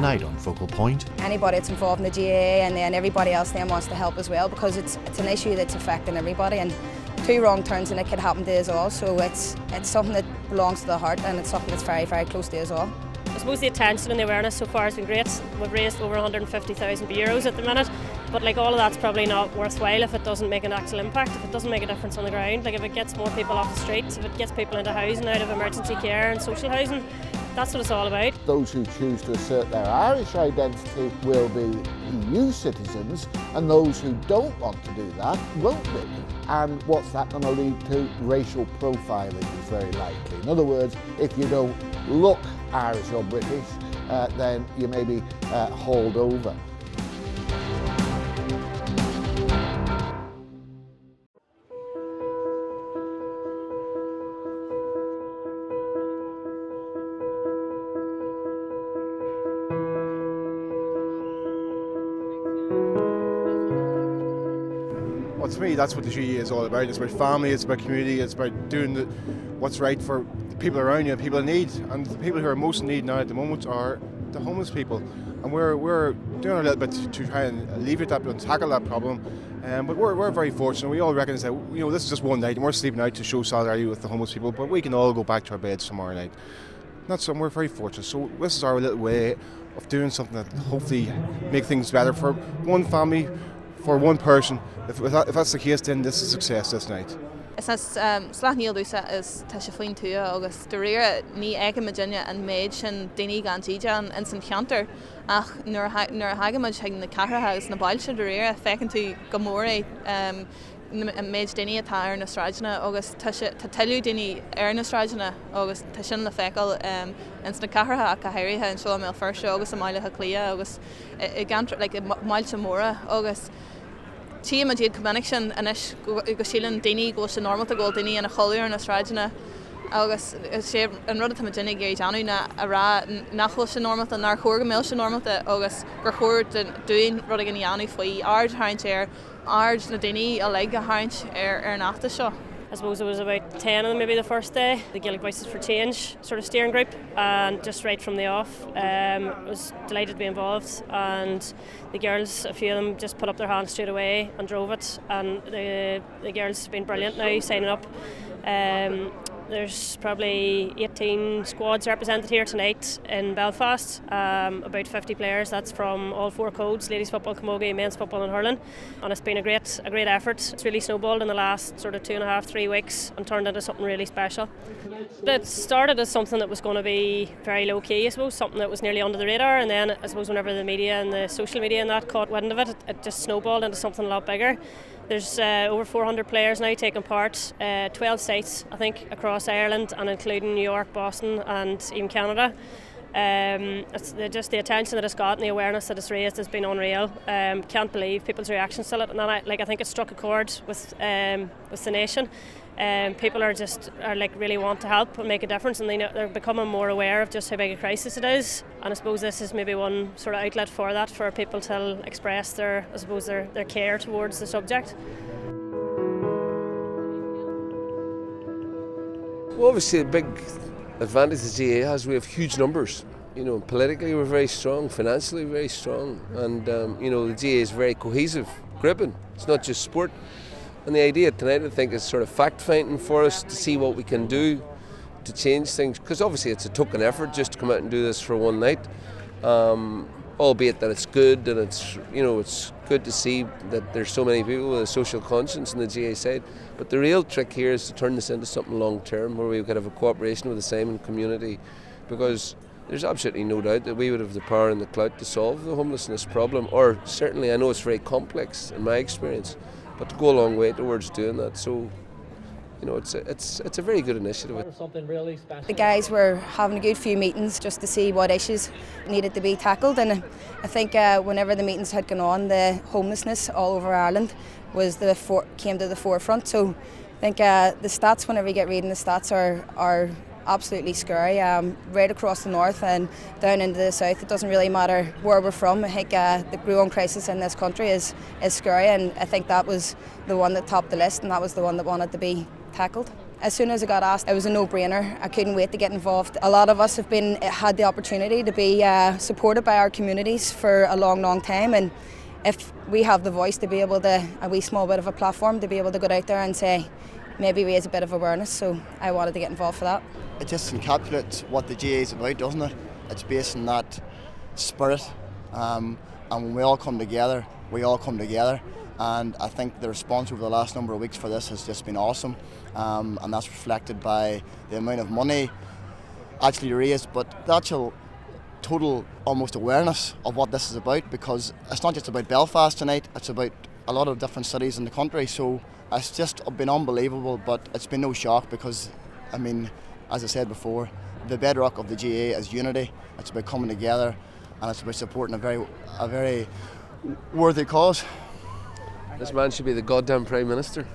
night on Focal Point. Anybody that's involved in the GAA and then everybody else then wants to help as well, because it's an issue that's affecting everybody, and 2 wrong turns and it could happen to us all, so it's something that belongs to the heart, and it's something that's very, very close to us all. I suppose the attention and the awareness so far has been great. We've raised over €150,000 at the minute, but like all of that's probably not worthwhile if it doesn't make an actual impact, if it doesn't make a difference on the ground. Like if it gets more people off the streets, if it gets people into housing, out of emergency care and social housing, that's what it's all about. Those who choose to assert their Irish identity will be EU citizens, and those who don't want to do that won't be. And what's that going to lead to? Racial profiling is very likely. In other words, if you don't look Irish or British, then you may be hauled over. Well, to me, that's what the GAA is all about. It's about family, it's about community, it's about doing what's right for the people around you, people in need. And the people who are most in need now at the moment are the homeless people. And we're doing a little bit to try and alleviate that and tackle that problem. But we're very fortunate. We all recognise that this is just one night and we're sleeping out to show solidarity with the homeless people, but we can all go back to our beds tomorrow night. We're very fortunate. So this is our little way of doing something that hopefully make things better for one family, for one person. If that's the case, then this is a success this night. Is slachníal dúsa is tá sé faoin tú agus de réir ní ag Virginia an méid sin daoine gan tíide an san cheantar ach nuair hagamaid ag na carthagus na bailse de réir fecinn tú go mór méid daoine atá ar na stráidena agus tá tailú daoine ar na stráidena agus tá sin le feiceáil ins na cartha a cairithe an seo mé first agus a mailethe clia agus i gantr like mailte móra agus Tíam a díad cumanic sin inis go sílan daoine go sin normal a ggóil daoine ina choúir na stráidena agus sé an rud a daoine géir deanú na a rá nachhfuil sin normal a nar chóir go mé sin normal agus gur chóir dúin rud a gin anú faoi ard haint ard na daoine a le a haint ar nachta seo. I suppose it was about 10 of them maybe the first day. The Gaelic Voices for Change sort of steering group, and just right from the off I was delighted to be involved, and the girls, a few of them just put up their hands straight away and drove it, and the girls have been brilliant now signing up. There's probably 18 squads represented here tonight in Belfast, about 50 players. That's from all 4 codes: ladies football, camogie, men's football and hurling. And it's been a great effort. It's really snowballed in the last sort of 2.5-3 weeks and turned into something really special. It started as something that was going to be very low key, I suppose, something that was nearly under the radar, and then I suppose whenever the media and the social media and that caught wind of it, it just snowballed into something a lot bigger. There's over 400 players now taking part, 12 sites I think across Ireland, and including New York, Boston and even Canada. It's just the attention that it's got and the awareness that it's raised has been unreal. Can't believe people's reactions to it, and I think it struck a chord with the nation. People are really want to help and make a difference, and they're becoming more aware of just how big a crisis it is. And I suppose this is maybe one sort of outlet for that, for people to express their care towards the subject. Well, obviously, the big advantage the GAA has, we have huge numbers. Politically we're very strong, financially very strong, and the GAA is very cohesive, gripping. It's not just sport. And the idea tonight, I think, is sort of fact-finding for us to see what we can do to change things. Because obviously it's a token effort just to come out and do this for one night. Albeit that it's good, and it's good to see that there's so many people with a social conscience on the GAA side. But the real trick here is to turn this into something long-term, where we could have a cooperation with the Simon community. Because there's absolutely no doubt that we would have the power and the clout to solve the homelessness problem. Or certainly, I know it's very complex in my experience, but to go a long way towards doing that. So, it's a very good initiative. The guys were having a good few meetings just to see what issues needed to be tackled, and I think whenever the meetings had gone on, the homelessness all over Ireland came to the forefront. So I think the stats, whenever you get reading the stats, are absolutely scary. Right across the north and down into the south, it doesn't really matter where we're from. I think the growing crisis in this country is scary, and I think that was the one that topped the list, and that was the one that wanted to be tackled. As soon as I got asked, it was a no-brainer. I couldn't wait to get involved. A lot of us have had the opportunity to be supported by our communities for a long, long time, and if we have the voice to be able to, a wee small bit of a platform to be able to go out there and say, maybe raise a bit of awareness, so I wanted to get involved for that. It just encapsulates what the GAA is about, doesn't it? It's based on that spirit, and when we all come together, we all come together. And I think the response over the last number of weeks for this has just been awesome, and that's reflected by the amount of money actually raised, but the actual total almost awareness of what this is about, because it's not just about Belfast tonight, it's about a lot of different cities in the country. So it's just been unbelievable, but it's been no shock because, I mean, as I said before, the bedrock of the GAA is unity. It's about coming together, and it's about supporting a very worthy cause. This man should be the goddamn Prime Minister.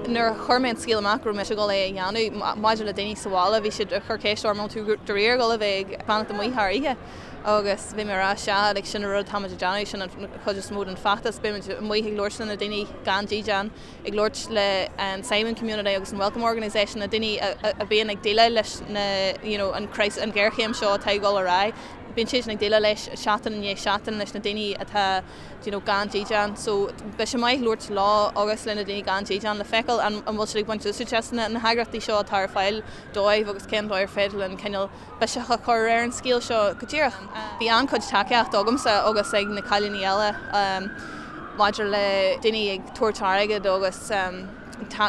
Nuair chuirméid scíal macro me se go le dheanú maidir le daoine sála, bhí siad chur céistóir tú doíar go le bheith planeta muoithairthe agus bhí mar se ag sin rud táid deanú sin chuidir smód an fatas be muoigh glóir sin na daoine gandí dean ag glóirt le an Simon Community agus an Welcome Organisation na daoine a bíon ag déile leis na an ggéirchéim seo teagháil a rá. Bíon siad ag déile leis seatan leis na daoine atá gandí dean, so be sem maiid glóirt lá agus le na daoine gandí dean le feiceáil an bhil siad buint úsúteasna na hagratí seo tar fáil dóibh agus cén dóir féidir an cineal be se chur an scíal seo go dtíireach. Bhí an chuid takeíocht agamsa agus ag na cailíní eile maidir le daoine ag tuairtáige agus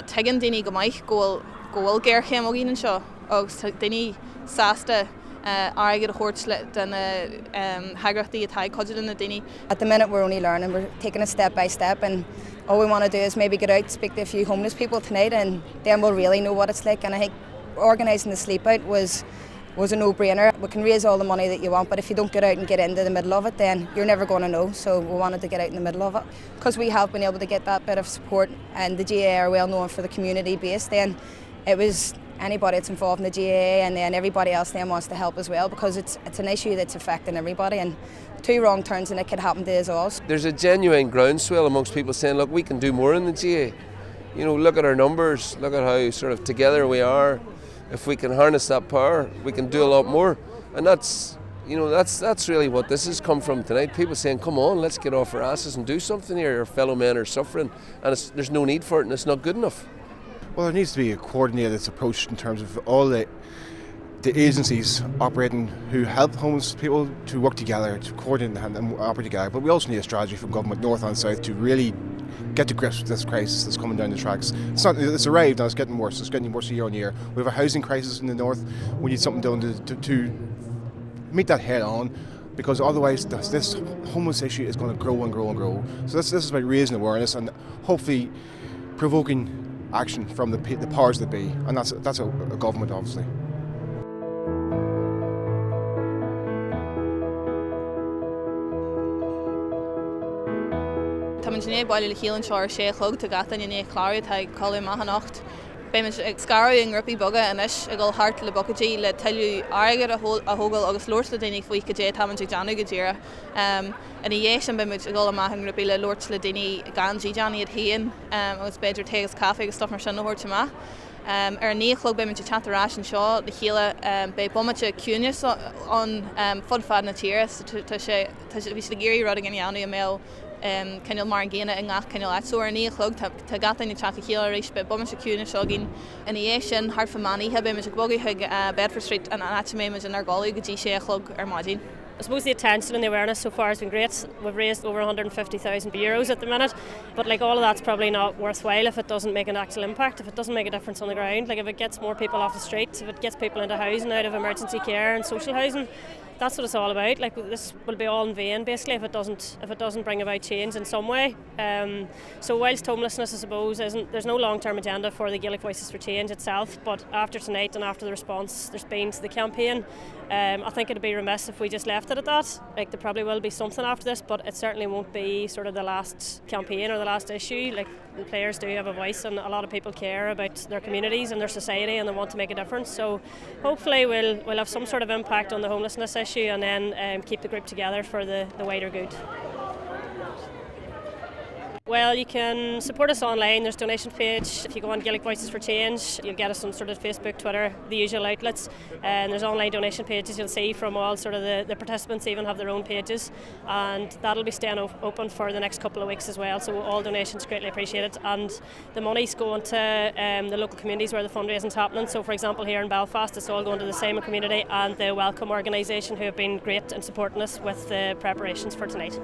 tegan daoine go maiid ggóil ggéirchéim ó gíanaan seo agus daoine sásta aige a chóirt le den hagrachtaí atá codid in na daoine. At the minute we're only learning, we're taking it step by step, and all we want to do is maybe get out, speak to a few homeless people tonight, and then we'll really know what it's like. And I think organising the sleep out was a no-brainer. We can raise all the money that you want, but if you don't get out and get into the middle of it, then you're never going to know. So we wanted to get out in the middle of it. Because we have been able to get that bit of support, and the GAA are well known for the community base, then it was anybody that's involved in the GAA, and then everybody else then wants to help as well, because it's an issue that's affecting everybody, and two wrong turns and it could happen to us all. There's a genuine groundswell amongst people saying, look, we can do more in the GAA. Look at our numbers, look at how sort of together we are. If we can harness that power, we can do a lot more. And that's really what this has come from tonight. People saying, come on, let's get off our asses and do something here. Our fellow men are suffering, and there's no need for it, and it's not good enough. Well, there needs to be a coordinated approach in terms of all the agencies operating who help homeless people to work together, to coordinate and operate together. But we also need a strategy from government, north and south, to really get to grips with this crisis that's coming down the tracks. It's arrived and it's getting worse. It's getting worse year on year. We have a housing crisis in the north. We need something done to meet that head on, because otherwise this homeless issue is going to grow and grow and grow. So this is about raising awareness and hopefully provoking action from the powers that be, and that's a government, obviously. Tá man sinné bailí le chéann seo ar 6 chlog tá gata inné chláir tá chola maithe nacht. Bé man ag scarú an grúpaí boga inis a gáil hart le bocatí le tailú airgad a thógáil agus lóirt le daoine faoi go dé tá man ag deanú go dtíire. In dhééis an bimid a gáil amach an grúpaí le lóirt le daoine gandí deanaí iad haon agus beidir tegus cafe agus stuff mar sin nóhairt amach. Ar 9 chlog bé man te chatarrás an seo le chéile bé bommate cúneas an fud fad na tíre tá sé bhí sé géirí rud an gceanú a mé Kenil mar géine in gach Kenil atúir ní chlog tá gata ní teach chéile éis be bom se cúna seo gin in é sin hart fa maní heb me bogi chuig Bedford Street an atméid an ar gáú go dtí sé chlog ar maidín. I suppose the attention and the awareness so far has been great. We've raised over €150,000 at the minute, but like all of that's probably not worthwhile if it doesn't make an actual impact, if it doesn't make a difference on the ground. Like if it gets more people off the street, if it gets people into housing, out of emergency care and social housing, that's what it's all about. Like this will be all in vain basically if it doesn't bring about change in some way. So whilst homelessness, I suppose, there's no long-term agenda for the Gaelic Voices for Change itself, but after tonight and after the response there's been to the campaign, I think it'd be remiss if we just left it at that. Like there probably will be something after this, but it certainly won't be sort of the last campaign or the last issue. Like the players do have a voice, and a lot of people care about their communities and their society, and they want to make a difference. So hopefully we'll have some sort of impact on the homelessness issue, and then keep the group together for the wider good. Well, you can support us online. There's a donation page. If you go on Gaelic Voices for Change, you'll get us on sort of Facebook, Twitter, the usual outlets. And there's online donation pages you'll see from all sort of the participants even have their own pages. And that'll be staying open for the next couple of weeks as well. So all donations greatly appreciated. And the money's going to the local communities where the fundraising's happening. So for example, here in Belfast, it's all going to the Same community and the Welcome organisation, who have been great in supporting us with the preparations for tonight.